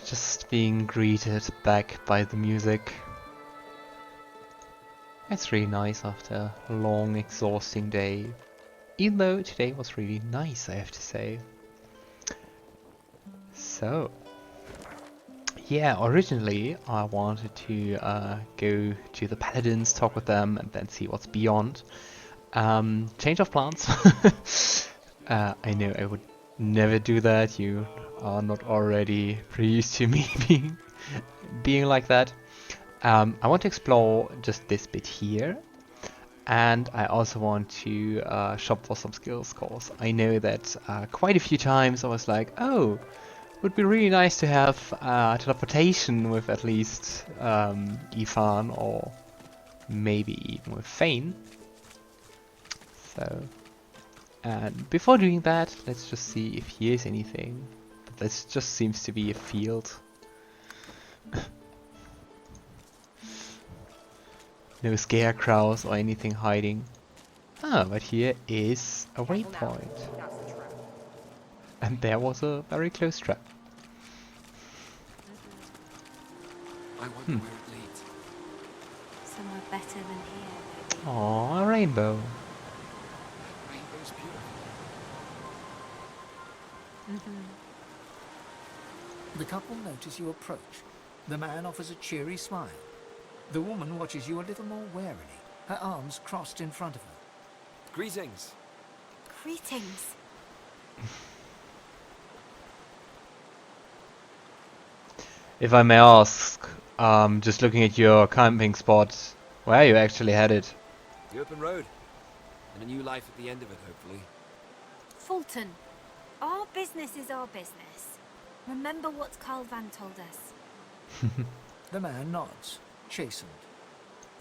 just being greeted back by the music. It's really nice after a long, exhausting day. Even though today was really nice, I have to say. So, yeah, originally I wanted to go to the Paladins, talk with them, and then see what's beyond. Change of plans. I know I would never do that. You are not already pretty used to me being like that. I want to explore just this bit here, and I also want to shop for some skills, cause I know that quite a few times I was like, oh, it would be really nice to have teleportation with at least Ifan, or maybe even with Fane. So, and before doing that, let's just see if here's anything. But this just seems to be a field. No scarecrows or anything hiding. Ah, but here is a waypoint. And there was a very close trap. I wonder where it leads. Somewhere better than here. Aww, a rainbow. Rainbow's beautiful. The couple notice you approach. The man offers a cheery smile. The woman watches you a little more warily, her arms crossed in front of her. Greetings. Greetings. If I may ask, just looking at your camping spot, where are you actually headed? The open road. And a new life at the end of it, hopefully. Fulton, our business is our business. Remember what Carl Van told us. The man nods, chastened.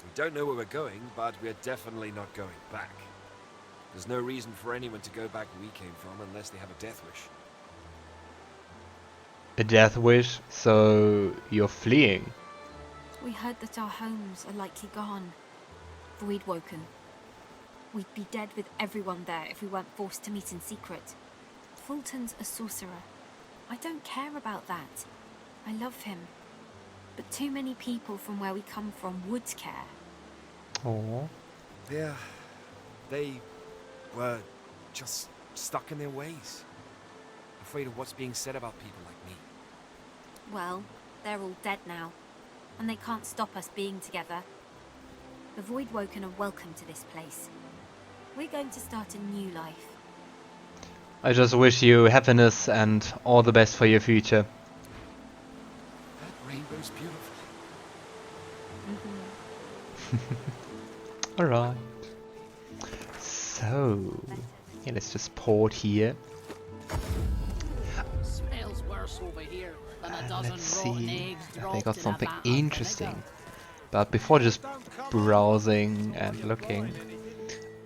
We don't know where we're going, but we're definitely not going back. There's no reason for anyone to go back where we came from unless they have a death wish. A death wish? So you're fleeing? We heard that our homes are likely gone. Voidwoken. We'd be dead with everyone there if we weren't forced to meet in secret. Fulton's a sorcerer. I don't care about that. I love him. But too many people from where we come from would care. Aww. Yeah, they were just stuck in their ways. Afraid of what's being said about people like me. Well, they're all dead now. And they can't stop us being together. The Voidwoken are welcome to this place. We're going to start a new life. I just wish you happiness and all the best for your future. That rainbow's beautiful. Alright. So, yeah, let's just port here. Smells worse over here than a dozen Let's rotten see eggs if they dropped got in a something vat of interesting. But before just browsing and looking,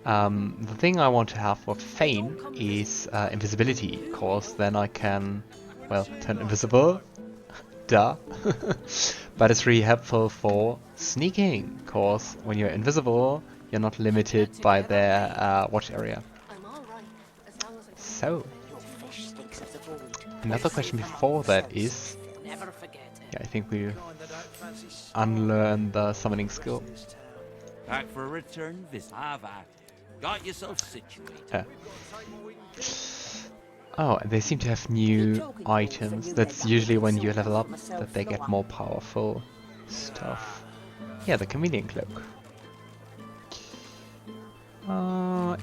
the thing I want to have for Fane is invisibility, cause then I can, well, turn invisible. Duh. But it's really helpful for sneaking, cause when you're invisible, you're not limited by their watch area. So, another question before that is, Never forget it. yeah, I think we unlearn the summoning skill. Back for a return visit. Have at. Got yourself situated. Oh, and they seem to have new items. That's usually when you level up that they get more powerful stuff. Yeah, the chameleon cloak.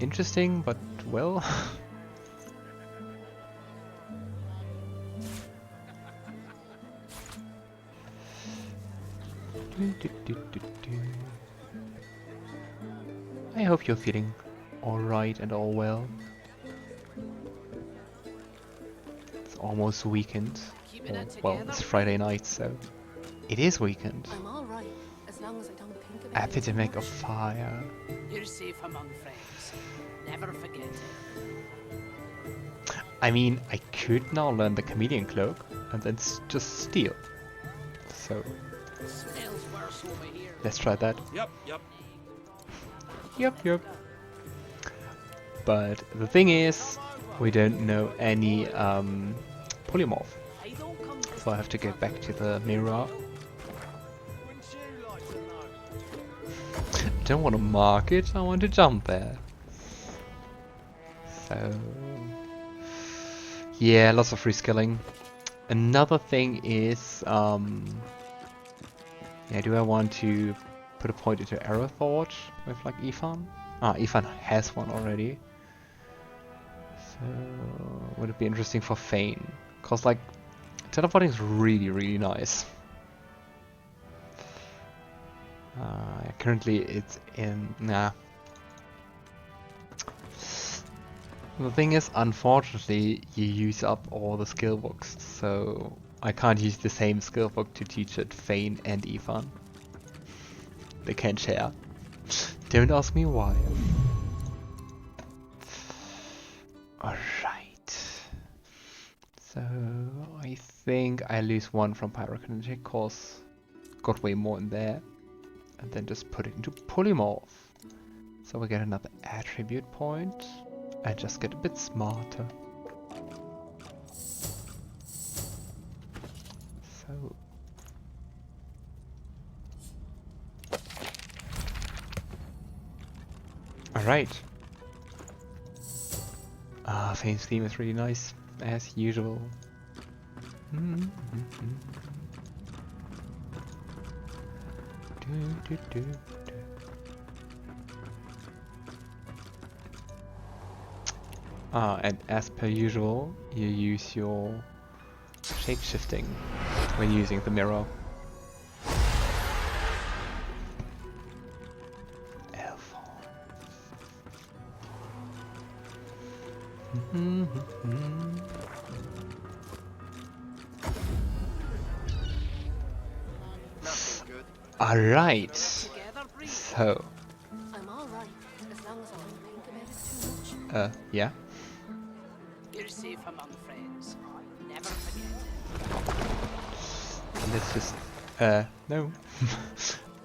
Interesting, but well. I hope you're feeling alright and all well. It's almost weekend. Or, well, it's Friday night, so it is weekend. I'm all right, as long as I don't think about it. Epidemic of fire. You're safe among friends. Never forget it. I mean, I could now learn the chameleon cloak and then just steal. So Smells worse over here. let's try that. Yep. Yep. But the thing is, we don't know any polymorph. before I have to get back to the mirror. I don't want to mark it, I want to jump there. So... yeah, lots of reskilling. Another thing is... yeah, do I want to put a point into Arrow Thought with like Ifan? Ah, Ifan has one already. So would it be interesting for Fane? Cause like teleporting is really, really nice. Currently it's in... nah. The thing is, unfortunately, you use up all the skill books, so I can't use the same skill book to teach it Fane and Ifan. They can't share. Don't ask me why. Alright. So I think I lose one from pyrokinetic, cause got way more in there. And then just put it into polymorph. So we get another attribute point. And just get a bit smarter. So... alright. Ah, Fane's theme is really nice, as usual. Ah, and as per usual, you use your shape-shifting when using the mirror. Elf. Alright. So. I'm alright, as long as I don't think about it too much. Yeah. You're safe among friends. Never forget it. Let's just... no.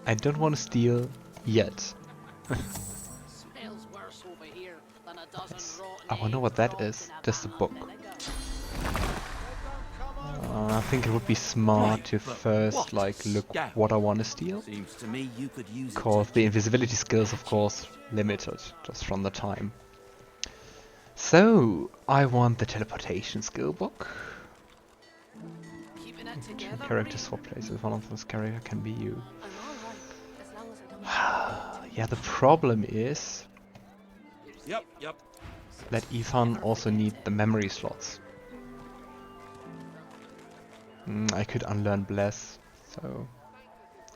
I don't want to steal yet. Smells worse over here than a dozen rotten I wonder what that is. Just a book. I think it would be smart to first like look what I want to steal. Seems to me you could use it. Cause the invisibility skills, of course, limited just from the time. So I want the teleportation skill book. Keeping it together, Character swap places. One of those character can be you. I'm alright, as long as I don't Yeah, the problem is Yep. that Ifan also need the memory slots. I could unlearn Bless, so...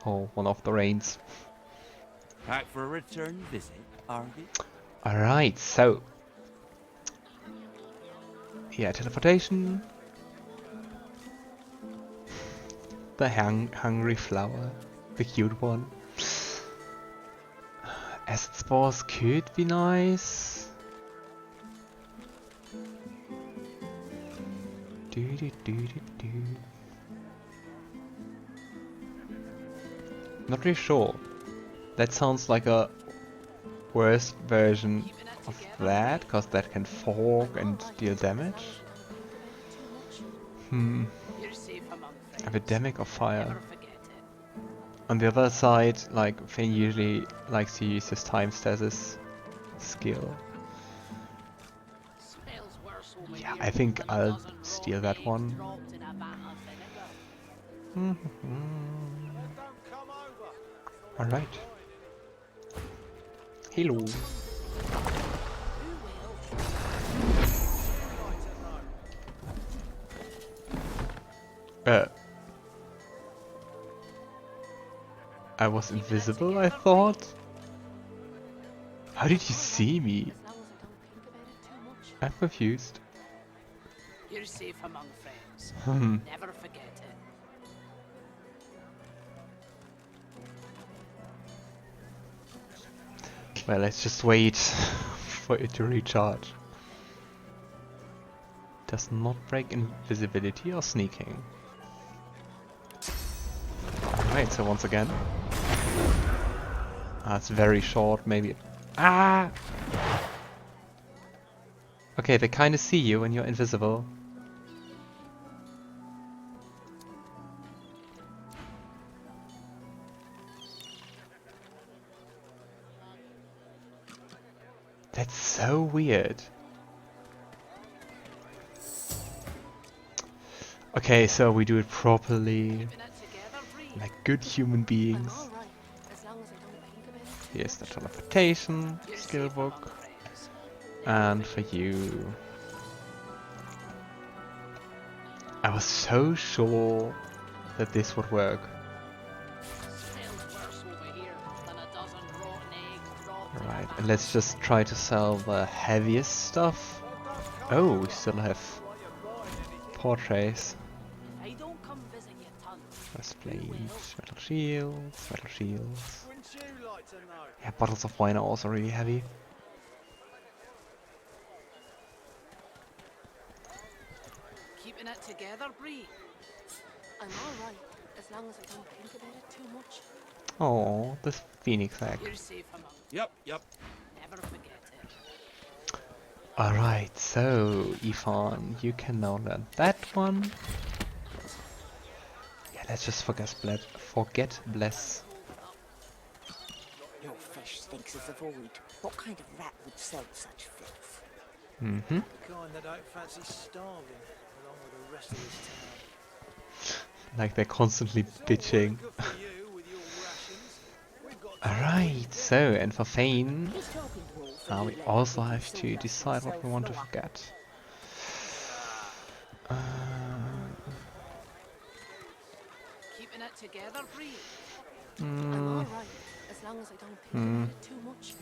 oh, one of the reins. Back for a return visit, are you? Alright, so... yeah, teleportation. The hungry flower. The cute one. Acid spores could be nice. Not really sure. That sounds like a worse version of that, because that can fog and deal damage. you're safe among friends. Epidemic of fire. Never forget it. On the other side, like, Fane usually likes to use his time stasis skill. Smells worse over Yeah, here I think than a I'll dozen steal raw that eggs one. dropped in a vat of vinegar. Alright. Hello. I was invisible, I thought? How did you see me? as long as I don't think about it too much. I'm confused. You're safe among friends. Never forget it. Well, let's just wait for it to recharge. Does not break invisibility or sneaking. Alright, so once again. It's very short, maybe. Ah! Okay, they kinda see you when you're invisible. That's so weird. Okay, so we do it properly, Keeping it together, Bree. like good human I'm beings. all right, as long as I don't think about it. Here's the teleportation You're skill safe among book, friends. and for you, I was so sure that this would work. Smells worse over here than a dozen rotten eggs dropped in a Right, bath. and let's just try to sell the heaviest stuff. Oh, we still have portraits. If I don't come visit you tons, Breastplate, metal shields, metal shields. Yeah, bottles of wine are also really heavy. keeping it together, Bree. I'm all right, as long as I don't think about it too much. Oh, this phoenix egg. You're safe among. Yep. Never forget it. Alright, so Ifan, you can now learn that one. Yeah, let's just forget bless. Your fish stinks of the void. What kind of rat would sell such filth? Mm-hmm. The kind that don't fancy starving along with the rest of this town. Like they're constantly bitching. Good for you with your rations. We've got Alright, so and for Fane, He's talking to all the now we new also ladies have who to love decide what we himself want to lower. forget. Keeping it together, Bree. I'm all right, as long as I don't think about it too much.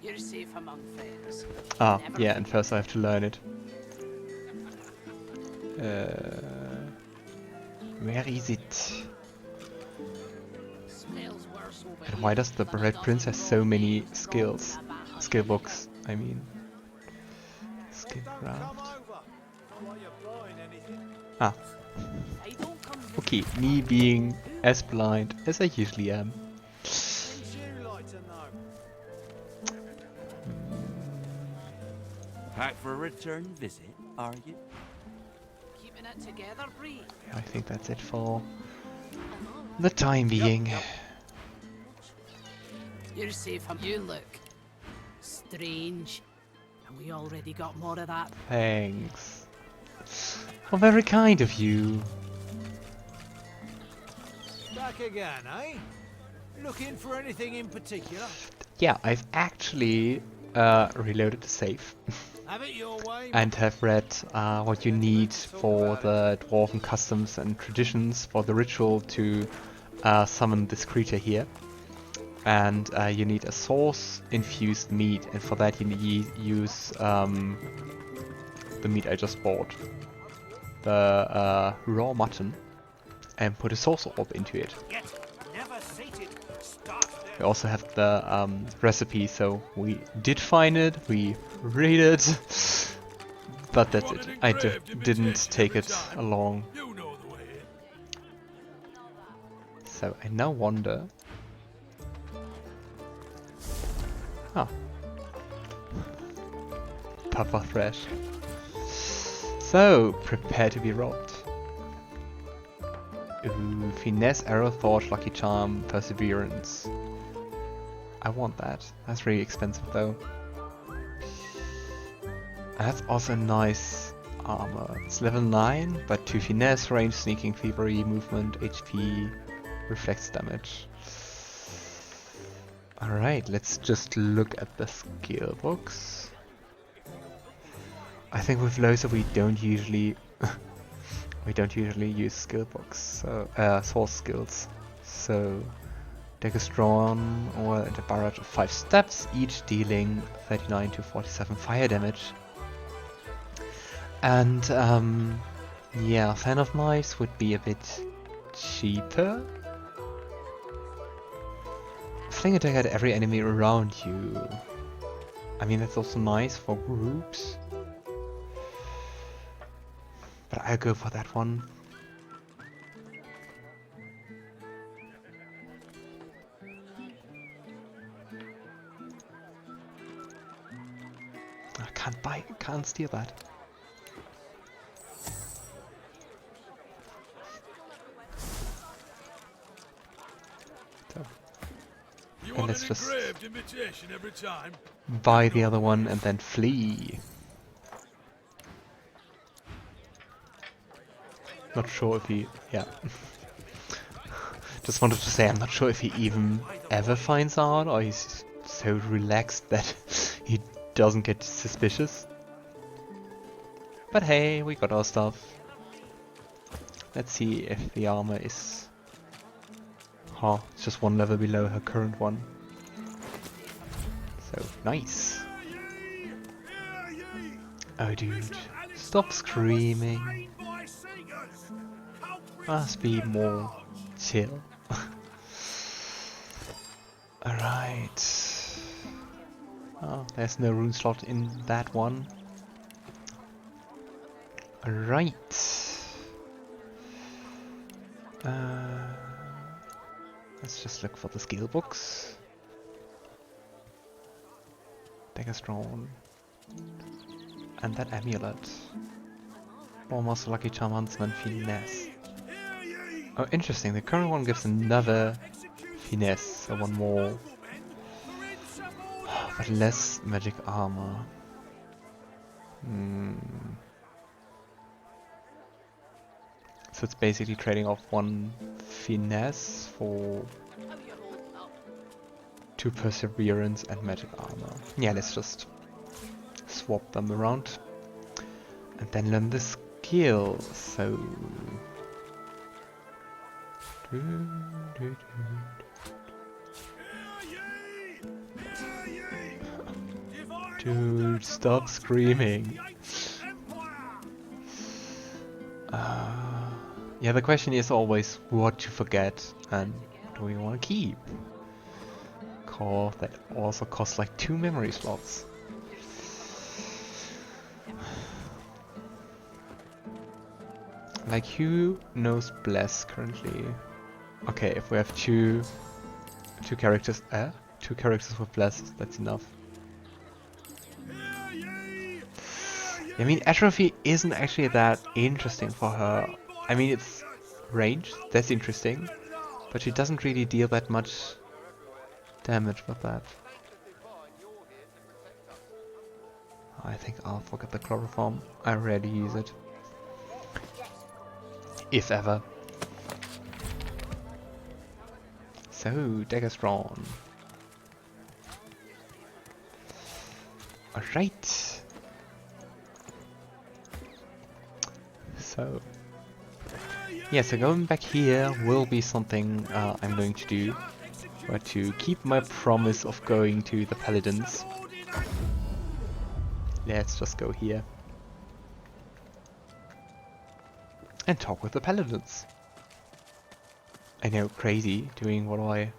You're safe among friends. Ah, Never yeah, and forget first I have to learn it. Where is it? Smells worse over And here why does the than a Red dozen Prince have so rotten many eggs skills? dropped in a bath. Skill books, I mean. Skill Don't craft. come over. Not like you're buying anything. Ah, I don't come visit okay, you me tons. being as blind as I usually am. Wouldn't you like to know? Back for a return visit, are you? Keeping it together, Bree. I think that's it for I'm all right. the time being. You're safe. You look strange, and we already got more of that. Thanks. Well, very kind of you. Back again, eh? Looking for anything in particular? Yeah, I've actually reloaded the save Have it your way. and have read what you need for the dwarven customs and traditions for the ritual to summon this creature here. And you need a sauce infused meat, and for that you need use the meat I just bought, the raw mutton, and put a sauce orb into it. Yet never sated. Start there. We also have the recipe, so we did find it, we read it, but that's it. I didn't take it along. You know the way in. So I now wonder. Ah. Papa Thresh. So, prepare to be robbed. Ooh, finesse, arrow, thought, lucky charm, perseverance. I want that. That's really expensive though. And that's also nice armor. It's level 9, but 2 finesse, range, sneaking, thievery, movement, HP, reflects damage. Alright, let's just look at the skill books. I think with Lohse we don't usually use skill books, so source skills. So daggers drawn or a barrage of 5 steps, each dealing 39 to 47 fire damage. And yeah, Fan of Knives would be a bit cheaper. Fling attack at every enemy around you. I mean, that's also nice for groups. But I'll go for that one. I can't steal that. So. You And want let's an just- engraved invitation every time? buy the other one and then flee. Not sure if he... yeah. Just wanted to say, I'm not sure if he even ever finds out, or he's so relaxed that he doesn't get suspicious. But hey, we got our stuff. Let's see if the armor is... oh, it's just one level below her current one. So, nice. Oh dude, stop screaming. Must be more chill. Alright. Oh, there's no rune slot in that one. Alright. Let's just look for the skill books. Dagger drawn. And that amulet. Almost lucky charm huntsman finesse. Oh, interesting. The current one gives another finesse, so one more. But less magic armor. So it's basically trading off one finesse for 2 perseverance and magic armor. Yeah, let's just swap them around and then learn the skill. So dude, stop screaming. Yeah, the question is always what to forget and what do we want to keep. Cause that also costs like 2 memory slots. Like, who knows Bless currently? Okay, if we have two characters, 2 characters with Bless, that's enough. I mean, atrophy isn't actually that interesting for her. I mean, it's ranged, that's interesting, but she doesn't really deal that much damage with that. I think I'll forget the chloroform. I rarely use it. If ever. So, dagger drawn. Alright. So, yeah, so going back here will be something I'm going to do. But to keep my promise of going to the Paladins, let's just go here and talk with the Paladins. I know, crazy, doing what I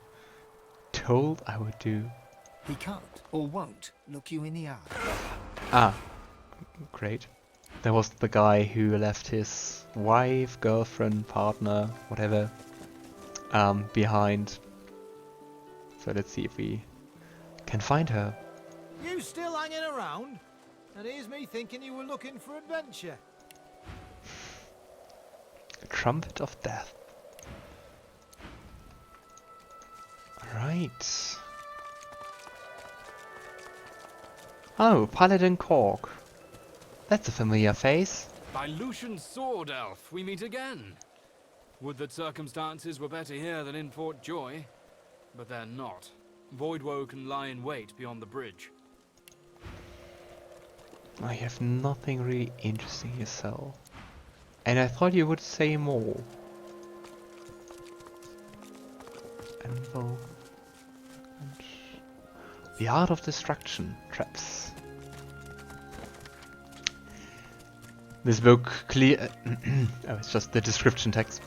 told I would do. He can't or won't look you in the eye. Ah, great. There was the guy who left his wife, girlfriend, partner, whatever, behind. So let's see if we can find her. You still hanging around? And here's me thinking you were looking for adventure. Trumpet of Death. Alright. Oh, Paladin Cork. That's a familiar face. By Lucian's sword, Elf, we meet again. Would that circumstances were better here than in Fort Joy. But they're not. Voidwoken lie in wait beyond the bridge. I have nothing really interesting to sell. And I thought you would say more. Anvil. The Art of Destruction. Traps. This book oh, it's just the description text.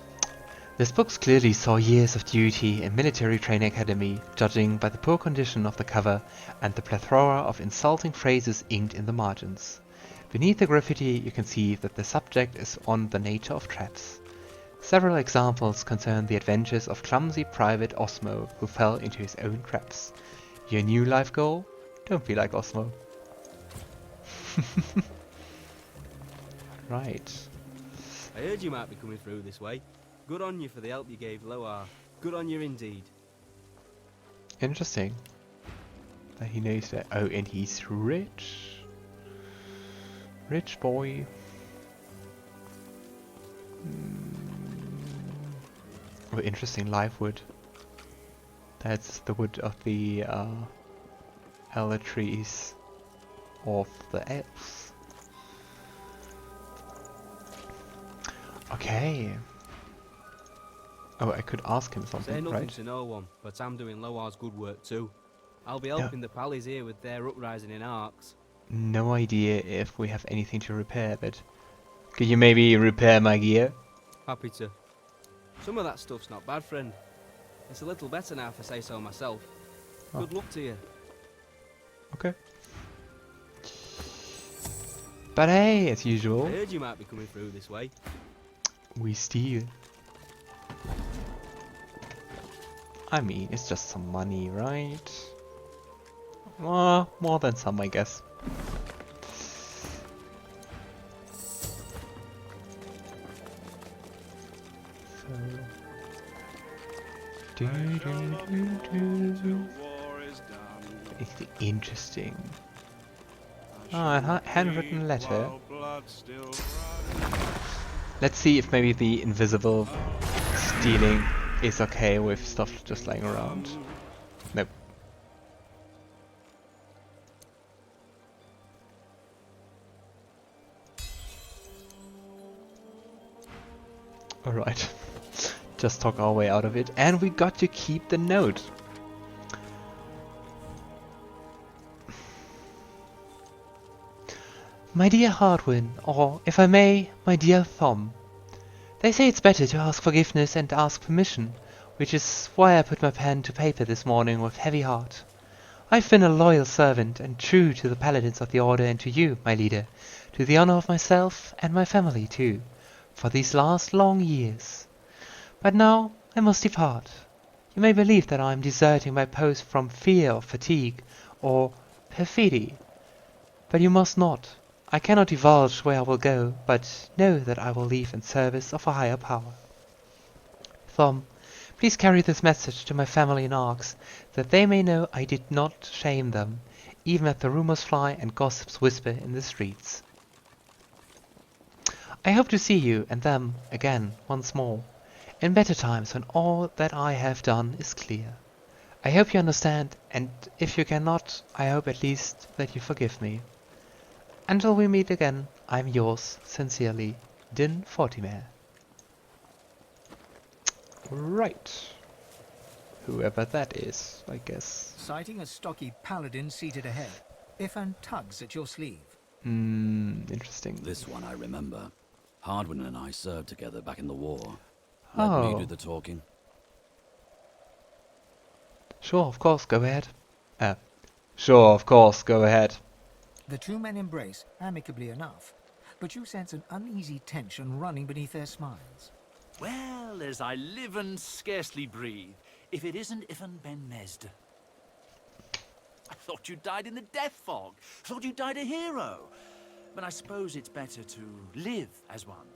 This book clearly saw years of duty in military training academy, judging by the poor condition of the cover and the plethora of insulting phrases inked in the margins. Beneath the graffiti you can see that the subject is on the nature of traps. Several examples concern the adventures of clumsy Private Osmo who fell into his own traps. Your new life goal? Don't be like Osmo. Right. I heard you might be coming through this way. Good on you for the help you gave Lohse. Good on you indeed. Interesting. that he knows that. Oh, and he's rich. Rich boy. Oh, interesting, live wood. That's the wood of the elder trees of the elves. Okay. Oh, I could ask him Say something, nothing right? to no one, but I'm doing Loar's good work too. I'll be helping the Pallies here with their uprising in Arks. No idea if we have anything to repair, but could you maybe repair my gear? Happy to. Some of that stuff's not bad, friend. It's a little better now if I say so myself. Oh. Good luck to you. Okay. But hey, as usual, I heard you might be coming through this way. we steal. I mean, it's just some money, right? More than some, I guess. So. It's interesting. Ah, a handwritten letter. Let's see if maybe the invisible stealing is okay with stuff just lying around. Nope. Alright. Just talk our way out of it, and we got to keep the note. My dear Hardwin, or, if I may, my dear Thom. They say it's better to ask forgiveness and ask permission, which is why I put my pen to paper this morning with heavy heart. I've been a loyal servant and true to the paladins of the Order and to you, my leader, to the honor of myself and my family too, for these last long years. But now I must depart. You may believe that I am deserting my post from fear of fatigue or perfidy, but you must not. I cannot divulge where I will go, but know that I will leave in service of a higher power. Thom, please carry this message to my family in Arks, that they may know I did not shame them, even as the rumors fly and gossips whisper in the streets. I hope to see you and them again once more, in better times when all that I have done is clear. I hope you understand, and if you cannot, I hope at least that you forgive me. Until we meet again, I'm yours, sincerely, Din Fortimer. Right. Whoever that is, I guess. Sighting a stocky paladin seated ahead, Ifan tugs at your sleeve. Interesting. This one I remember. Hardwin and I served together back in the war. Oh. Let me do the talking. Sure, of course, go ahead. Sure, of course, go ahead. The two men embrace, amicably enough, but you sense an uneasy tension running beneath their smiles. Well, as I live and scarcely breathe, if it isn't Ifan ben Mesd. I thought you died in the death fog. Thought you died a hero. But I suppose it's better to live as one.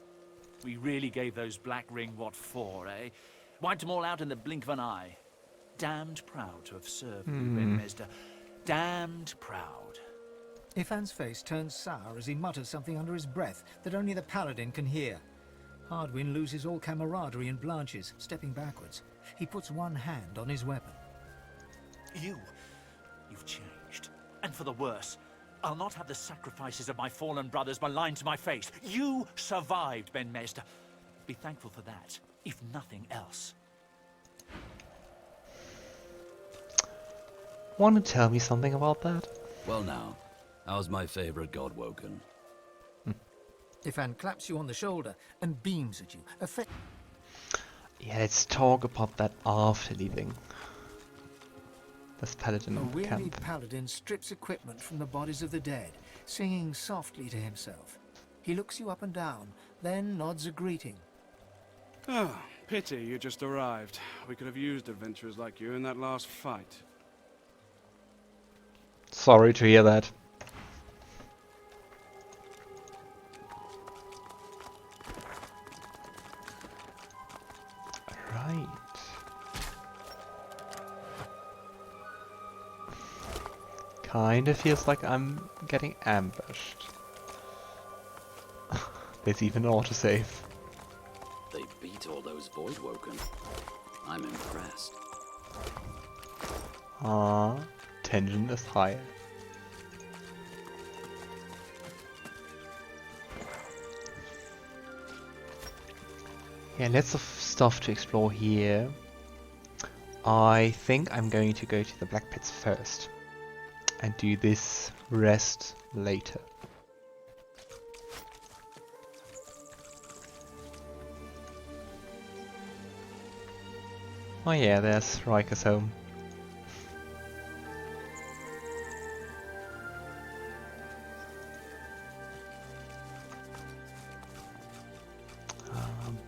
We really gave those Black Ring what for, eh? Wiped them all out in the blink of an eye. Damned proud to have served you, Ben Mesd. Damned proud. Ifan's face turns sour as he mutters something under his breath that only the paladin can hear. Hardwin loses all camaraderie and blanches, stepping backwards. He puts one hand on his weapon. You've changed. And for the worse. I'll not have the sacrifices of my fallen brothers maligned to my face. You survived, Ben Mesd. Be thankful for that, if nothing else. Want to tell me something about that? Well now, how's my favorite Godwoken? Ifan claps you on the shoulder and beams at you. Yeah, let's talk about that after leaving this paladin A weary camp. paladin strips equipment from the bodies of the dead, singing softly to himself. He looks you up and down, then nods a greeting. Oh, pity you just arrived. We could have used adventurers like you in that last fight. Sorry to hear that. Right. Kinda feels like I'm getting ambushed. There's even an autosave. They beat all those Voidwoken. I'm impressed. Ah, tension is higher. Yeah, lots of stuff to explore here. I think I'm going to go to the Black Pits first and do this rest later. Oh yeah, there's Riker's home.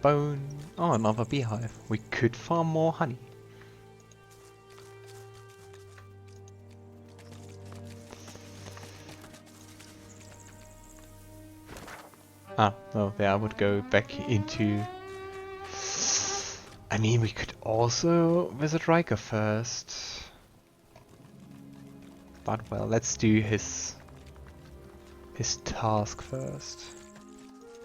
Bone. Oh, another beehive. We could farm more honey. Ah, no, there I would go back into... I mean, we could also visit Riker first. But well, let's do his task first.